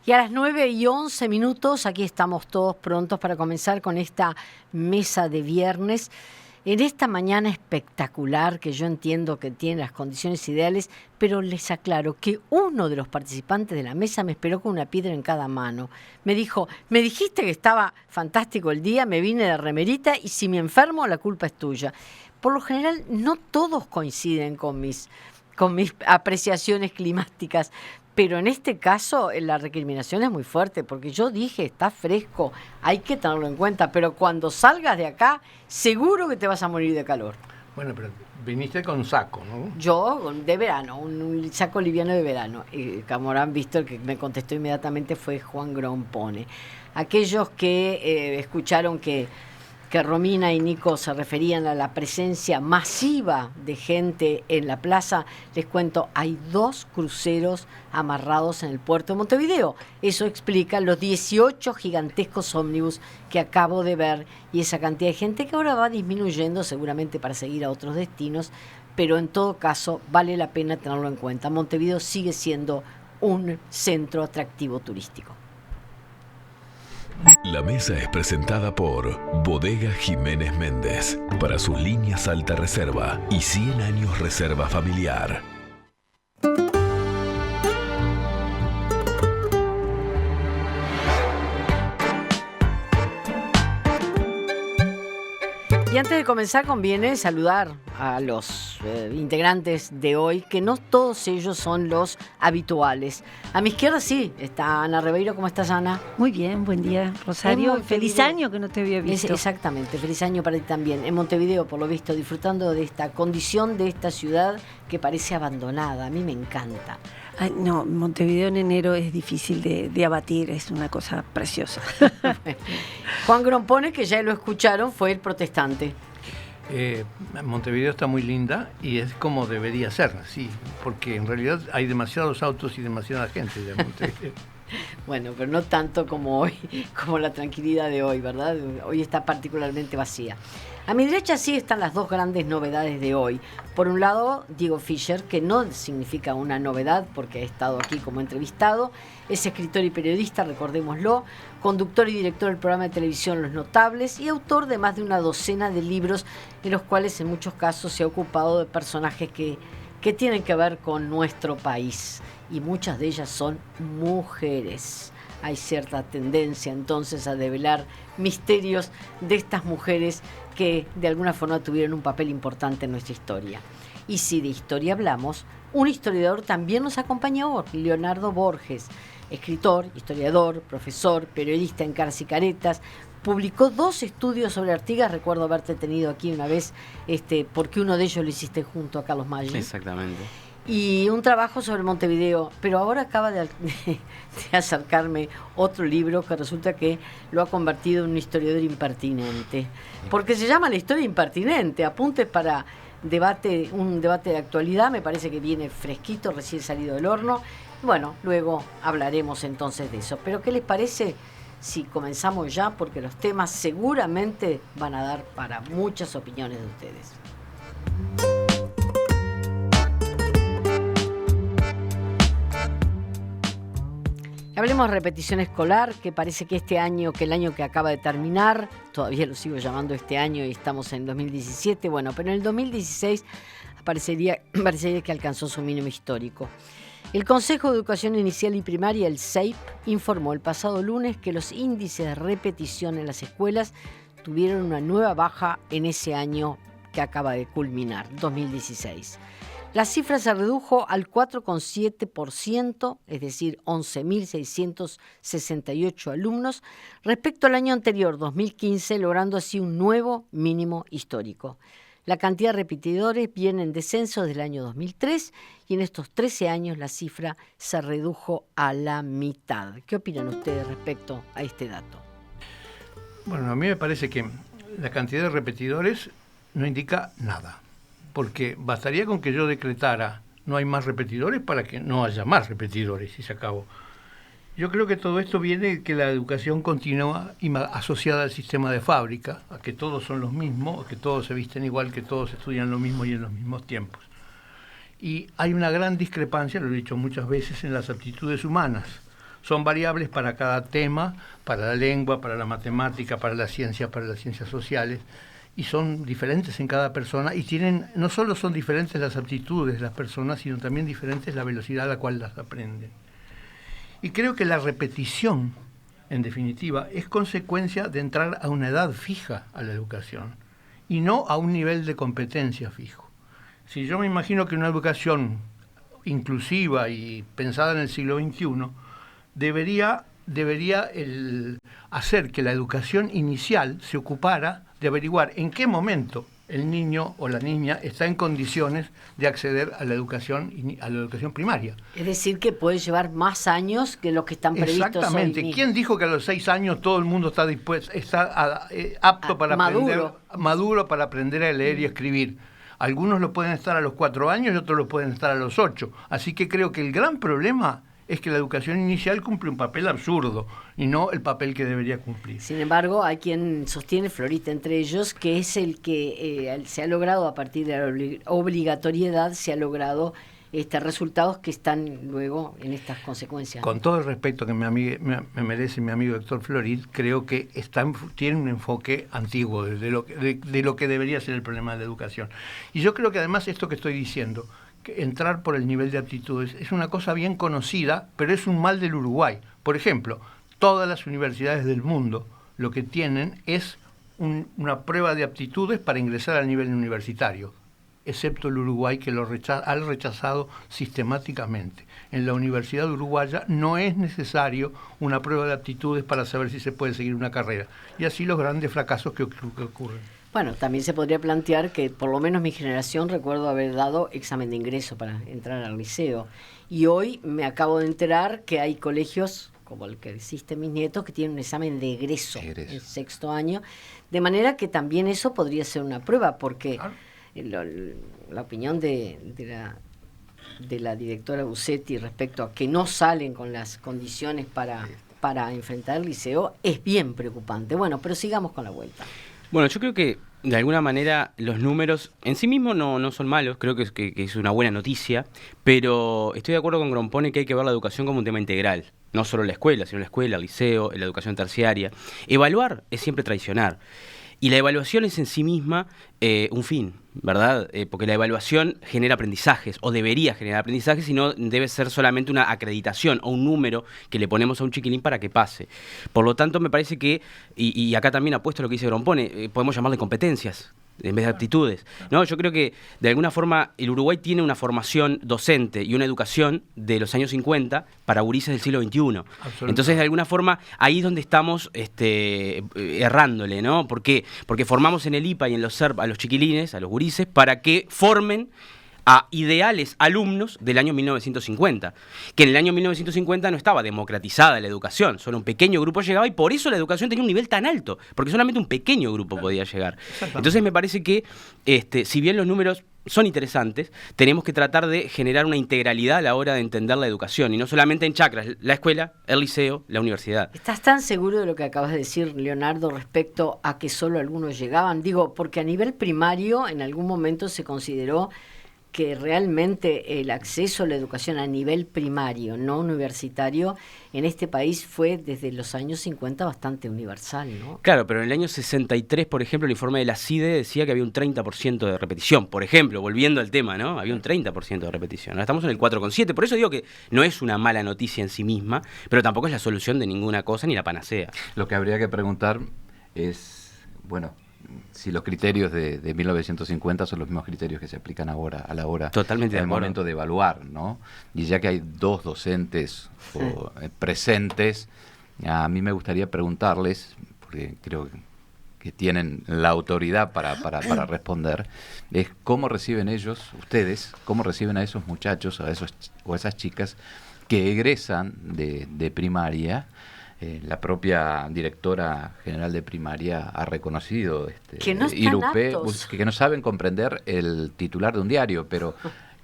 Y a las 9:11, aquí estamos todos prontos para comenzar con esta mesa de viernes. En esta mañana espectacular, que yo entiendo que tiene las condiciones ideales, pero les aclaro que uno de los participantes de la mesa me esperó con una piedra en cada mano. Me dijo, me dijiste que estaba fantástico el día, me vine de remerita y si me enfermo la culpa es tuya. Por lo general no todos coinciden con mis apreciaciones climáticas, pero en este caso la recriminación es muy fuerte, porque yo dije, está fresco, hay que tenerlo en cuenta, pero cuando salgas de acá, seguro que te vas a morir de calor. Bueno, pero viniste con saco, ¿no? Yo, de verano, un saco liviano de verano. Como habrán visto, el que me contestó inmediatamente fue Juan Grompone. Aquellos que escucharon que Romina y Nico se referían a la presencia masiva de gente en la plaza, les cuento, hay 2 cruceros amarrados en el puerto de Montevideo. Eso explica los 18 gigantescos ómnibus que acabo de ver y esa cantidad de gente que ahora va disminuyendo seguramente para seguir a otros destinos, pero en todo caso vale la pena tenerlo en cuenta. Montevideo sigue siendo un centro atractivo turístico. La mesa es presentada por Bodega Jiménez Méndez, para sus líneas alta reserva y 100 años reserva familiar. Y antes de comenzar conviene saludar a los integrantes de hoy, que no todos ellos son los habituales. A mi izquierda sí, está Ana Ribeiro. ¿Cómo estás, Ana? Muy bien, buen día, Rosario. Feliz año que no te había visto. Exactamente, feliz año para ti también. En Montevideo, por lo visto, disfrutando de esta condición de esta ciudad que parece abandonada. A mí me encanta. Ay, no, Montevideo en enero es difícil de abatir, es una cosa preciosa. Juan Grompone, que ya lo escucharon, fue el protestante. Montevideo está muy linda y es como debería ser, sí, porque en realidad hay demasiados autos y demasiada gente ya en Montevideo. Bueno, pero no tanto como hoy, como la tranquilidad de hoy, ¿verdad? Hoy está particularmente vacía. A mi derecha sí están las 2 grandes novedades de hoy. Por un lado, Diego Fischer, que no significa una novedad porque ha estado aquí como entrevistado, es escritor y periodista, recordémoslo, conductor y director del programa de televisión Los Notables y autor de más de una docena de libros en los cuales en muchos casos se ha ocupado de personajes que tienen que ver con nuestro país y muchas de ellas son mujeres. Hay cierta tendencia entonces a develar misterios de estas mujeres que de alguna forma tuvieron un papel importante en nuestra historia. Y si de historia hablamos, un historiador también nos acompaña hoy, Leonardo Borges, escritor, historiador, profesor, periodista en Caras y Caretas. Publicó 2 estudios sobre Artigas, recuerdo haberte tenido aquí una vez, porque uno de ellos lo hiciste junto a Carlos Maggi. Exactamente. Y un trabajo sobre Montevideo, pero ahora acaba de acercarme otro libro que resulta que lo ha convertido en un historiador impertinente, porque se llama La historia impertinente, apuntes para un debate de actualidad, me parece que viene fresquito, recién salido del horno. Bueno, luego hablaremos entonces de eso, pero ¿qué les parece si comenzamos ya? Porque los temas seguramente van a dar para muchas opiniones de ustedes. Hablemos de repetición escolar, que parece que el año que acaba de terminar, todavía lo sigo llamando este año y estamos en 2017, bueno, pero en el 2016 parecería que alcanzó su mínimo histórico. El Consejo de Educación Inicial y Primaria, el CEIP, informó el pasado lunes que los índices de repetición en las escuelas tuvieron una nueva baja en ese año que acaba de culminar, 2016. La cifra se redujo al 4,7%, es decir, 11.668 alumnos, respecto al año anterior, 2015, logrando así un nuevo mínimo histórico. La cantidad de repetidores viene en descenso desde el año 2003 y en estos 13 años la cifra se redujo a la mitad. ¿Qué opinan ustedes respecto a este dato? Bueno, a mí me parece que la cantidad de repetidores no indica nada. Porque bastaría con que yo decretara no hay más repetidores para que no haya más repetidores y se acabó. Yo creo que todo esto viene de que la educación continúa asociada al sistema de fábrica, a que todos son los mismos, a que todos se visten igual, que todos estudian lo mismo y en los mismos tiempos. Y hay una gran discrepancia, lo he dicho muchas veces, en las aptitudes humanas. son variables para cada tema, para la lengua, para la matemática, para las ciencias sociales, y son diferentes en cada persona, y no solo son diferentes las aptitudes de las personas, sino también diferentes la velocidad a la cual las aprenden. Y creo que la repetición, en definitiva, es consecuencia de entrar a una edad fija a la educación, y no a un nivel de competencia fijo. Si yo me imagino que una educación inclusiva y pensada en el siglo XXI debería hacer que la educación inicial se ocupara de averiguar en qué momento el niño o la niña está en condiciones de acceder a la educación primaria. Es decir, que puede llevar más años que los que están previstos hoy mismo. Exactamente. ¿Quién dijo que a los 6 años todo el mundo está apto para maduro para aprender a leer y escribir? Algunos lo pueden estar a los 4 años y otros lo pueden estar a los 8. Así que creo que el gran problema es que la educación inicial cumple un papel absurdo y no el papel que debería cumplir. Sin embargo, hay quien sostiene, Florita entre ellos, que es el que se ha logrado, a partir de la obligatoriedad, se ha logrado resultados que están luego en estas consecuencias. Con todo el respeto que me merece mi amigo Héctor Florit, creo que tiene un enfoque antiguo de lo que debería ser el problema de la educación. Y yo creo que además esto que estoy diciendo, que entrar por el nivel de aptitudes, es una cosa bien conocida, pero es un mal del Uruguay. Por ejemplo, todas las universidades del mundo lo que tienen es una prueba de aptitudes para ingresar al nivel universitario, excepto el Uruguay, que ha rechazado sistemáticamente. En la Universidad Uruguaya no es necesario una prueba de aptitudes para saber si se puede seguir una carrera. Y así los grandes fracasos que ocurren. Bueno, también se podría plantear que por lo menos mi generación recuerdo haber dado examen de ingreso para entrar al liceo. Y hoy me acabo de enterar que hay colegios, como el que asisten mis nietos, que tienen un examen de egreso en 6º año. De manera que también eso podría ser una prueba, porque la opinión de la directora Busetti respecto a que no salen con las condiciones para enfrentar el liceo es bien preocupante. Bueno, pero sigamos con la vuelta. Bueno, yo creo que de alguna manera los números en sí mismos no son malos, creo que es una buena noticia, pero estoy de acuerdo con Grompone que hay que ver la educación como un tema integral, no solo la escuela, sino la escuela, el liceo, la educación terciaria. Evaluar es siempre traicionar. Y la evaluación es en sí misma un fin, ¿verdad? Porque la evaluación genera aprendizajes, o debería generar aprendizajes, y no debe ser solamente una acreditación o un número que le ponemos a un chiquilín para que pase. Por lo tanto, me parece que, y acá también apuesto a lo que dice Grompone, podemos llamarle competencias en vez de aptitudes, ¿no? Yo creo que de alguna forma el Uruguay tiene una formación docente y una educación de los años 50 para gurises del siglo XXI. Entonces, de alguna forma, ahí es donde estamos errándole, ¿no? ¿Por qué? Porque formamos en el IPA y en los SERP a los chiquilines, a los gurises, para que formen a ideales alumnos del año 1950, que en el año 1950 no estaba democratizada la educación, solo un pequeño grupo llegaba y por eso la educación tenía un nivel tan alto, porque solamente un pequeño grupo podía llegar. Entonces me parece que, si bien los números son interesantes, tenemos que tratar de generar una integralidad a la hora de entender la educación, y no solamente en chacras, la escuela, el liceo, la universidad. ¿Estás tan seguro de lo que acabas de decir, Leonardo, respecto a que solo algunos llegaban? Digo, porque a nivel primario en algún momento se consideró que realmente el acceso a la educación a nivel primario, no universitario, en este país fue desde los años 50 bastante universal, ¿no? Claro, pero en el año 63, por ejemplo, el informe de la CIDE decía que había un 30% de repetición. Por ejemplo, volviendo al tema, ¿no? Había un 30% de repetición. Ahora estamos en el 4,7. Por eso digo que no es una mala noticia en sí misma, pero tampoco es la solución de ninguna cosa ni la panacea. Lo que habría que preguntar es, bueno, si los criterios de 1950 son los mismos criterios que se aplican ahora a la hora Totalmente en el momento de evaluar, ¿no? Y ya que hay 2 docentes presentes, a mí me gustaría preguntarles, porque creo que tienen la autoridad para responder, es cómo reciben ellos, ustedes, cómo reciben a esos muchachos, a esas chicas que egresan de primaria. La propia directora general de primaria ha reconocido que no están Irupe, aptos, que no saben comprender el titular de un diario, pero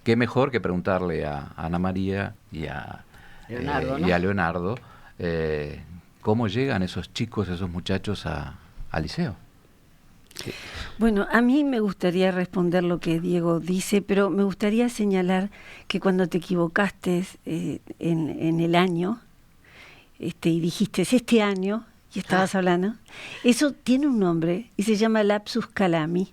qué mejor que preguntarle a Ana María y a Leonardo cómo llegan esos chicos, esos muchachos al liceo. Sí. Bueno, a mí me gustaría responder lo que Diego dice, pero me gustaría señalar que cuando te equivocaste en el año, y dijiste, es este año, y estabas hablando, eso tiene un nombre y se llama lapsus calami.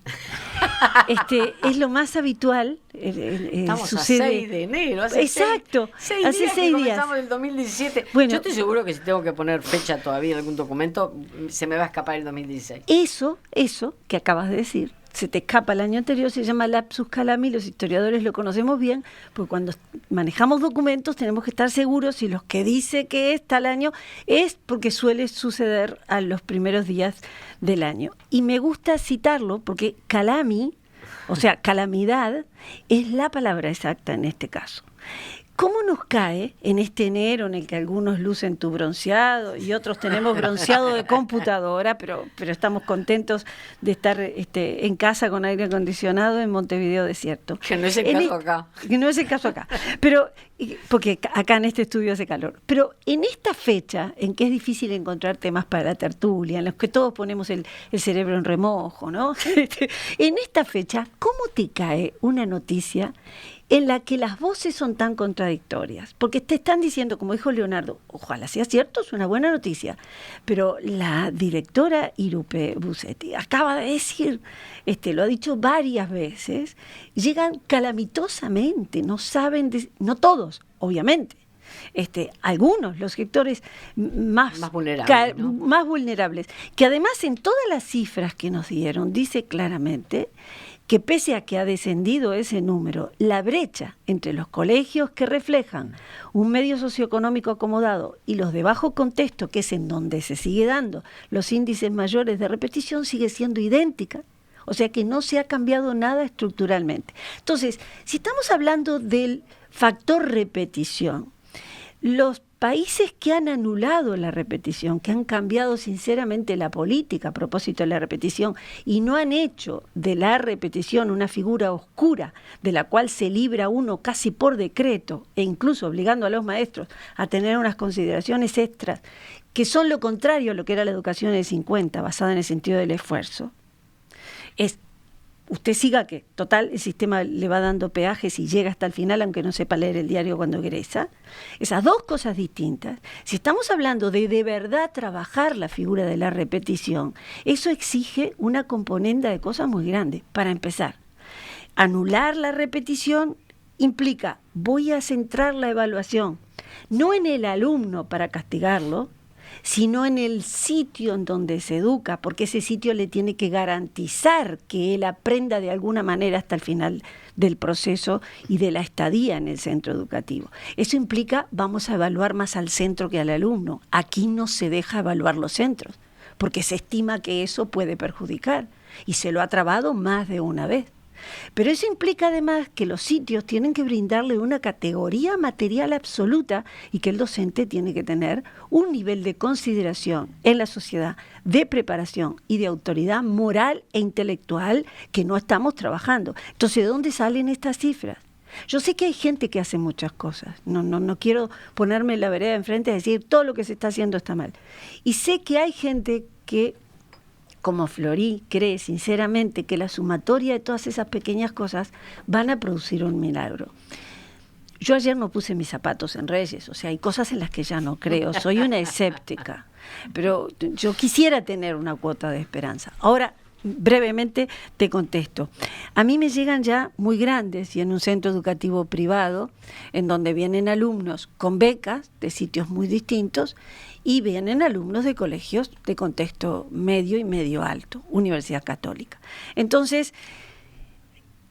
Es lo más habitual. Estamos sucede. a 6 de enero. Exacto, hace 6 días. Comenzamos el 2017. Bueno, yo estoy seguro que si tengo que poner fecha todavía en algún documento, se me va a escapar el 2016. Eso que acabas de decir, se te escapa el año anterior, se llama lapsus calami, los historiadores lo conocemos bien, porque cuando manejamos documentos tenemos que estar seguros si los que dice que es tal año es porque suele suceder a los primeros días del año. Y me gusta citarlo porque calami, o sea, calamidad, es la palabra exacta en este caso. ¿Cómo nos cae en este enero en el que algunos lucen tu bronceado y otros tenemos bronceado de computadora, pero estamos contentos de estar en casa con aire acondicionado en Montevideo desierto? Que no es el caso acá. Que no es el caso acá. Pero, porque acá en este estudio hace calor. Pero en esta fecha, en que es difícil encontrar temas para la tertulia, en los que todos ponemos el cerebro en remojo, ¿no? En esta fecha, ¿cómo te cae una noticia en la que las voces son tan contradictorias? Porque te están diciendo, como dijo Leonardo, ojalá sea cierto, es una buena noticia, pero la directora Irupe Busetti acaba de decir, lo ha dicho varias veces, llegan calamitosamente, no saben, no todos, obviamente. Algunos, los sectores más vulnerables, ¿no? Más vulnerables, que además en todas las cifras que nos dieron, dice claramente que pese a que ha descendido ese número, la brecha entre los colegios que reflejan un medio socioeconómico acomodado y los de bajo contexto, que es en donde se sigue dando los índices mayores de repetición, sigue siendo idéntica. O sea que no se ha cambiado nada estructuralmente. Entonces, si estamos hablando del factor repetición, los países que han anulado la repetición, que han cambiado sinceramente la política a propósito de la repetición y no han hecho de la repetición una figura oscura de la cual se libra uno casi por decreto e incluso obligando a los maestros a tener unas consideraciones extras que son lo contrario a lo que era la educación del 50, basada en el sentido del esfuerzo, usted siga que, total, el sistema le va dando peajes y llega hasta el final, aunque no sepa leer el diario cuando egresa. Esas dos cosas distintas. Si estamos hablando de verdad trabajar la figura de la repetición, eso exige una componenda de cosas muy grandes. Para empezar, anular la repetición implica, voy a centrar la evaluación, no en el alumno para castigarlo, sino en el sitio en donde se educa, porque ese sitio le tiene que garantizar que él aprenda de alguna manera hasta el final del proceso y de la estadía en el centro educativo. Eso implica, vamos a evaluar más al centro que al alumno. Aquí no se deja evaluar los centros, porque se estima que eso puede perjudicar, y se lo ha trabado más de una vez. Pero eso implica además que los sitios tienen que brindarle una categoría material absoluta y que el docente tiene que tener un nivel de consideración en la sociedad, de preparación y de autoridad moral e intelectual que no estamos trabajando. Entonces, ¿de dónde salen estas cifras? Yo sé que hay gente que hace muchas cosas, no quiero ponerme en la vereda enfrente a decir todo lo que se está haciendo está mal. Y sé que hay gente que, como Florí, cree sinceramente que la sumatoria de todas esas pequeñas cosas van a producir un milagro. Yo ayer no puse mis zapatos en Reyes, o sea, hay cosas en las que ya no creo, soy una escéptica, pero yo quisiera tener una cuota de esperanza. Ahora, brevemente te contesto. A mí me llegan ya muy grandes y en un centro educativo privado, en donde vienen alumnos con becas de sitios muy distintos, y vienen alumnos de colegios de contexto medio y medio alto, Universidad Católica. Entonces,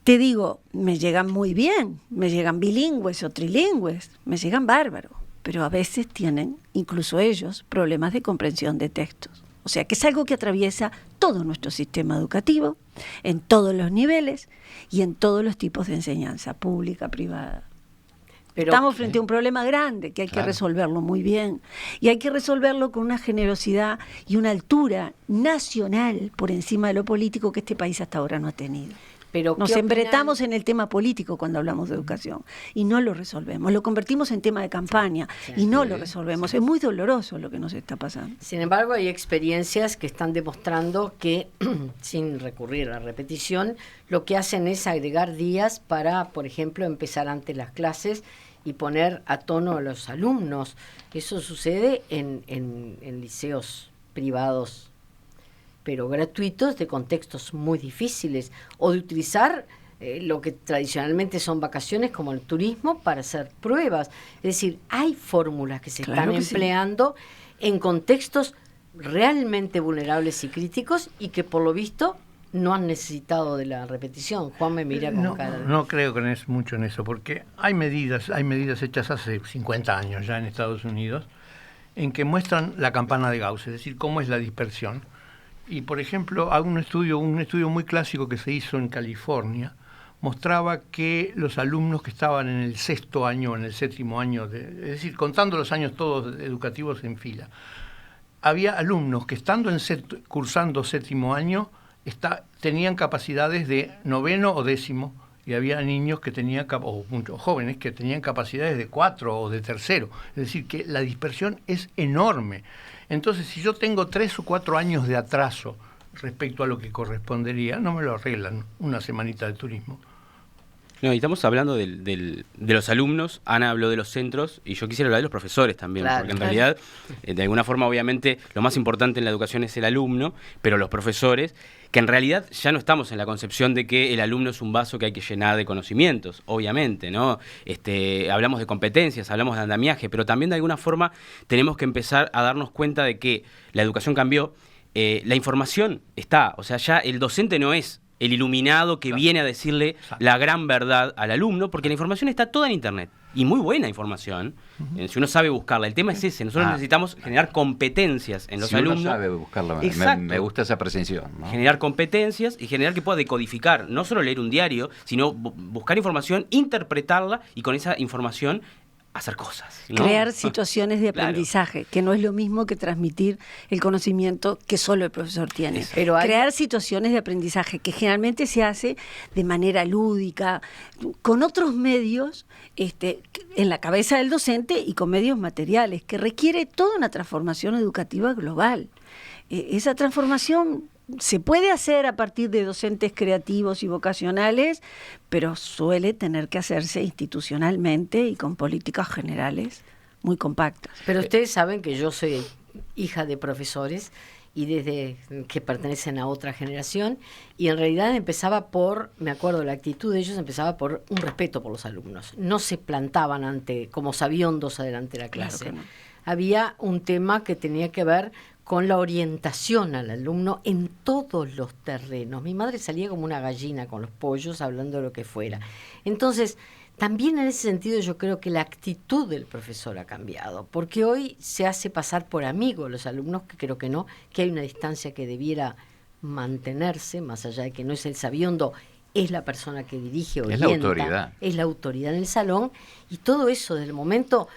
te digo, me llegan muy bien, me llegan bilingües o trilingües, me llegan bárbaros, pero a veces tienen, incluso ellos, problemas de comprensión de textos. O sea, que es algo que atraviesa todo nuestro sistema educativo, en todos los niveles y en todos los tipos de enseñanza, pública, privada. Pero estamos frente a un problema grande que hay que resolverlo muy bien. Y hay que resolverlo con una generosidad y una altura nacional por encima de lo político que este país hasta ahora no ha tenido. Pero nos embretamos en el tema político cuando hablamos de educación y no lo resolvemos. Lo convertimos en tema de campaña y no lo resolvemos. Es muy doloroso lo que nos está pasando. Sin embargo, hay experiencias que están demostrando que, sin recurrir a la repetición, lo que hacen es agregar días para, por ejemplo, empezar antes las clases y poner a tono a los alumnos. Eso sucede en liceos privados, pero gratuitos, de contextos muy difíciles, o de utilizar lo que tradicionalmente son vacaciones como el turismo para hacer pruebas. Es decir, hay fórmulas que se están empleando en contextos realmente vulnerables y críticos y que por lo visto no han necesitado de la repetición. Juan me mira con cara de... No creo que es mucho en eso, porque hay medidas hechas hace 50 años ya en Estados Unidos en que muestran la campana de Gauss, es decir, cómo es la dispersión. Y por ejemplo, un estudio muy clásico que se hizo en California mostraba que los alumnos que estaban en el 6º año, en el 7º año, es decir, contando los años todos educativos en fila, había alumnos que estando cursando 7º año tenían capacidades de 9º o 10º, y había niños que tenían, o muchos jóvenes que tenían capacidades de 4 o de 3º. Es decir, que la dispersión es enorme. Entonces, si yo tengo 3 o 4 años de atraso respecto a lo que correspondería, no me lo arreglan una semanita de turismo. No, y estamos hablando de los alumnos, Ana habló de los centros, y yo quisiera hablar de los profesores también, claro, porque en realidad, de alguna forma, obviamente, lo más importante en la educación es el alumno, pero los profesores, que en realidad ya no estamos en la concepción de que el alumno es un vaso que hay que llenar de conocimientos, obviamente, ¿no? Hablamos de competencias, hablamos de andamiaje, pero también de alguna forma tenemos que empezar a darnos cuenta de que la educación cambió, la información está, o sea, ya el docente no es el iluminado que viene a decirle la gran verdad al alumno, porque la información está toda en Internet, y muy buena información, si uno sabe buscarla. El tema es ese, nosotros necesitamos generar competencias en los alumnos. Si uno sabe buscarla, me gusta esa precisión, ¿no? Generar competencias y generar que pueda decodificar, no solo leer un diario, sino buscar información, interpretarla, y con esa información hacer cosas, ¿no? Crear situaciones de aprendizaje, que no es lo mismo que transmitir el conocimiento que solo el profesor tiene. Pero crear situaciones de aprendizaje, que generalmente se hace de manera lúdica, con otros medios en la cabeza del docente y con medios materiales, que requiere toda una transformación educativa global. Esa transformación se puede hacer a partir de docentes creativos y vocacionales, pero suele tener que hacerse institucionalmente y con políticas generales muy compactas. Pero ustedes saben que yo soy hija de profesores y desde que pertenecen a otra generación, y en realidad me acuerdo, la actitud de ellos empezaba por un respeto por los alumnos. No se plantaban como sabiondos adelante de la clase. Claro que no. Había un tema que tenía que ver con la orientación al alumno en todos los terrenos. Mi madre salía como una gallina con los pollos hablando de lo que fuera. Entonces, también en ese sentido yo creo que la actitud del profesor ha cambiado, porque hoy se hace pasar por amigo a los alumnos, que creo que no, que hay una distancia que debiera mantenerse, más allá de que no es el sabiondo, es la persona que dirige, orienta, es la autoridad en el salón, y todo eso desde el momento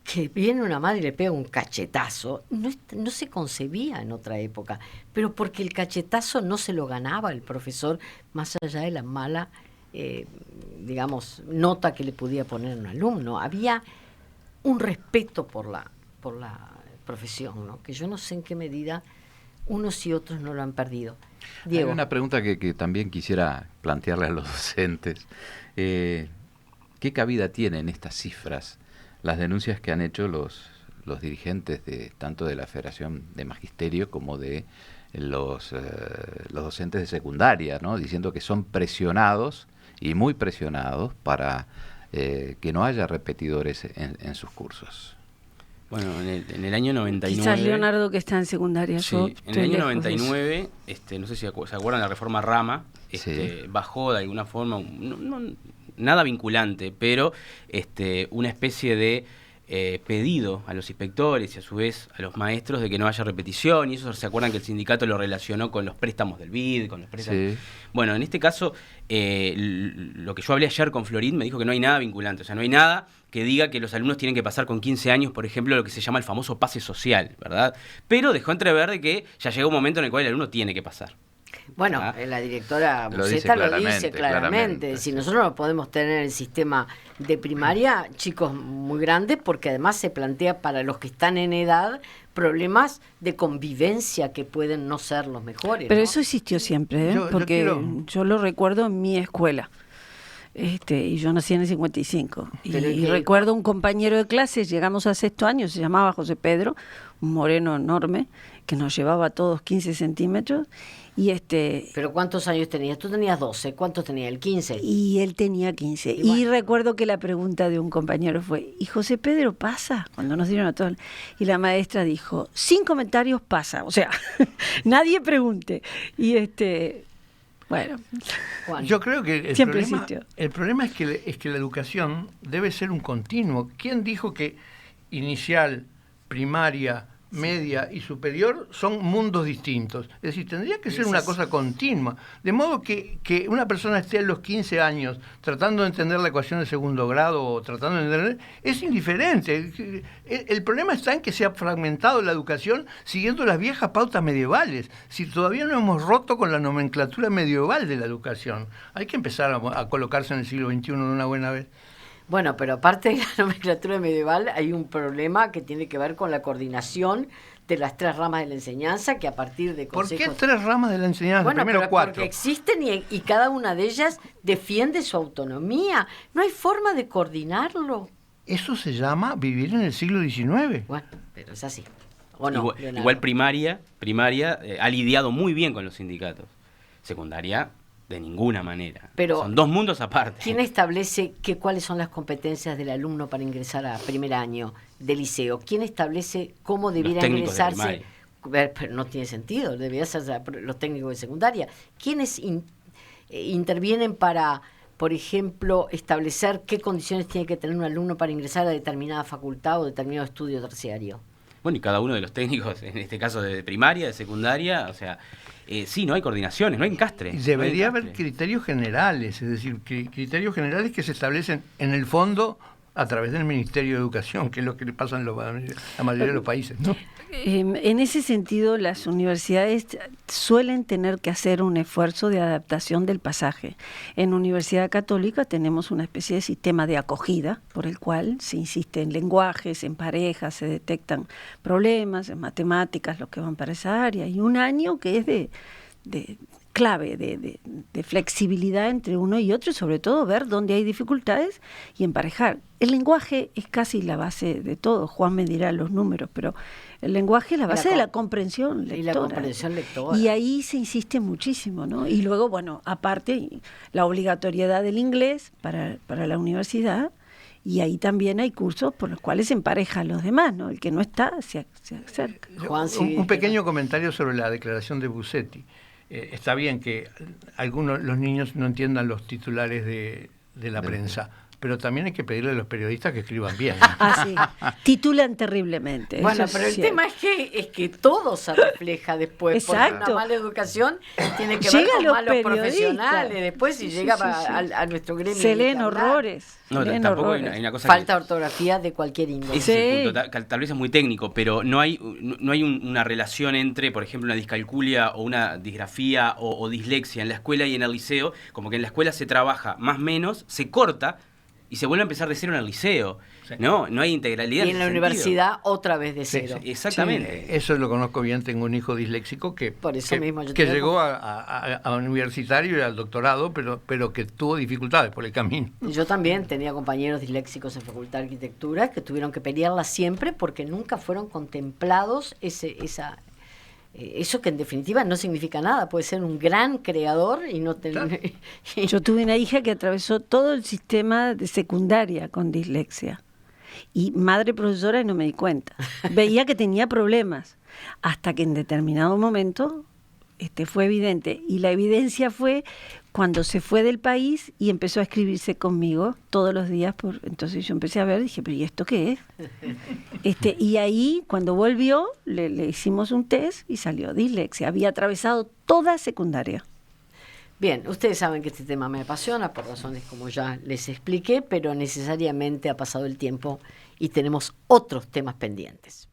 que viene una madre y le pega un cachetazo, no se concebía en otra época, pero porque el cachetazo no se lo ganaba el profesor, más allá de la mala, nota que le podía poner a un alumno. Había un respeto por la profesión, ¿no? Que yo no sé en qué medida unos y otros no lo han perdido. Diego. Hay una pregunta que también quisiera plantearle a los docentes. ¿Qué cabida tienen estas cifras las denuncias que han hecho los dirigentes tanto de la Federación de Magisterio como de los docentes de secundaria, ¿no? Diciendo que son presionados y muy presionados para que no haya repetidores en sus cursos? Bueno, en el año 99... Quizás Leonardo, que está en secundaria. Sí, en el año 99, no sé si se acuerdan, la reforma Rama, bajó de alguna forma, nada vinculante, pero una especie de pedido a los inspectores y a su vez a los maestros de que no haya repetición, y eso se acuerdan que el sindicato lo relacionó con los préstamos del BID, con los préstamos... Sí. Bueno, en este caso, lo que yo hablé ayer con Florín me dijo que no hay nada vinculante, o sea, no hay nada que diga que los alumnos tienen que pasar con 15 años, por ejemplo, lo que se llama el famoso pase social, ¿verdad? Pero dejó entrever de que ya llega un momento en el cual el alumno tiene que pasar. Bueno, la directora Buceta lo dice claramente. Si nosotros no podemos tener el sistema de primaria, chicos muy grandes, porque además se plantea para los que están en edad problemas de convivencia que pueden no ser los mejores. Pero ¿no? Eso existió siempre, porque yo lo recuerdo en mi escuela. y yo nací en el 55. Pero Y que- recuerdo un compañero de clase, llegamos a sexto año, se llamaba José Pedro, un moreno enorme, que nos llevaba a todos 15 centímetros, y ¿Pero cuántos años tenías? Tú tenías 12, ¿cuántos tenía él? 15. y él tenía 15. Y bueno. Y recuerdo que la pregunta de un compañero fue, ¿y José Pedro pasa? Cuando nos dieron a todos. Y la maestra dijo, sin comentarios pasa. O sea, nadie pregunte. Y bueno, Juan. Yo creo que Siempre existió. el problema es que la educación debe ser un continuo. ¿Quién dijo que inicial, primaria, media y superior son mundos distintos? Es decir, tendría que ser una cosa continua. De modo que una persona esté a los 15 años tratando de entender la ecuación de segundo grado o tratando de entender, es indiferente. El problema está en que se ha fragmentado la educación siguiendo las viejas pautas medievales. Si todavía no hemos roto con la nomenclatura medieval de la educación, hay que empezar a colocarse en el siglo XXI de una buena vez. Bueno, pero aparte de la nomenclatura medieval, hay un problema que tiene que ver con la coordinación de las 3 ramas de la enseñanza, que a partir de ¿Por qué consejos... 3 ramas de la enseñanza? Bueno, Primero pero 4. porque existen y cada una de ellas defiende su autonomía. No hay forma de coordinarlo. Eso se llama vivir en el siglo XIX. Bueno, pero es así. ¿O no, igual, Leonardo? igual primaria ha lidiado muy bien con los sindicatos. Secundaria, de ninguna manera. Pero, son 2 mundos aparte. ¿Quién establece cuáles son las competencias del alumno para ingresar a primer año de liceo? ¿Quién establece cómo debiera técnicos de ingresarse? Pero no tiene sentido, debería ser los técnicos de secundaria. ¿Quiénes intervienen para, por ejemplo, establecer qué condiciones tiene que tener un alumno para ingresar a determinada facultad o determinado estudio terciario? Bueno, y cada uno de los técnicos, en este caso de primaria, de secundaria, o sea, sí, no hay coordinaciones, no hay encastre. Debería no hay haber encastre. criterios generales, es decir, criterios generales que se establecen en el fondo a través del Ministerio de Educación, que es lo que le pasa en la mayoría de los países, ¿no? En ese sentido, las universidades suelen tener que hacer un esfuerzo de adaptación del pasaje. En Universidad Católica tenemos una especie de sistema de acogida por el cual se insiste en lenguajes, en parejas, se detectan problemas, en matemáticas, los que van para esa área, y un año que es de clave, de flexibilidad entre uno y otro, y sobre todo ver dónde hay dificultades y emparejar. El lenguaje es casi la base de todo. Juan me dirá los números, pero el lenguaje es la base de la comprensión lectora. Y la comprensión lectora. Y ahí se insiste muchísimo, ¿no? Y luego, bueno, aparte, la obligatoriedad del inglés para la universidad, y ahí también hay cursos por los cuales se empareja a los demás, ¿no? El que no está se acerca. Juan, Un pequeño comentario sobre la declaración de Bussetti. Está bien que los niños no entiendan los titulares de la prensa, pero también hay que pedirle a los periodistas que escriban bien. Ah, sí. Titulan terriblemente. Bueno, eso pero el cierto. tema es que todo se refleja después. Exacto. Porque una mala educación tiene que Llega ver a con los malos periodistas. profesionales. Después, si Sí, llega sí, sí. a nuestro gremio. Se ni leen que hablar. horrores. No, se leen tampoco horrores. hay una cosa Falta ortografía de cualquier índole. Ese Sí. punto tal vez es muy técnico, pero no hay una relación entre, por ejemplo, una discalculia o una disgrafía o dislexia en la escuela y en el liceo. Como que en la escuela se trabaja más o menos, se corta y se vuelve a empezar de cero en el liceo. Sí. No hay integralidad. Y en la ese universidad otra vez de Sí, cero. sentido. Exactamente. Eso lo conozco bien, tengo un hijo disléxico Por eso mismo yo que te llegó a universitario y al doctorado, pero que tuvo dificultades por el camino. Yo también tenía compañeros disléxicos en Facultad de Arquitectura que tuvieron que pelearla siempre porque nunca fueron contemplados eso que en definitiva no significa nada. Puede ser un gran creador y no tener... Yo tuve una hija que atravesó todo el sistema de secundaria con dislexia. Y madre profesora y no me di cuenta. Veía que tenía problemas. Hasta que en determinado momento fue evidente. Y la evidencia fue cuando se fue del país y empezó a escribirse conmigo todos los días. Entonces yo empecé a ver, dije, ¿pero y esto qué es? Y ahí, cuando volvió, le hicimos un test y salió dislexia. Había atravesado toda secundaria. Bien, ustedes saben que este tema me apasiona por razones como ya les expliqué, pero necesariamente ha pasado el tiempo y tenemos otros temas pendientes.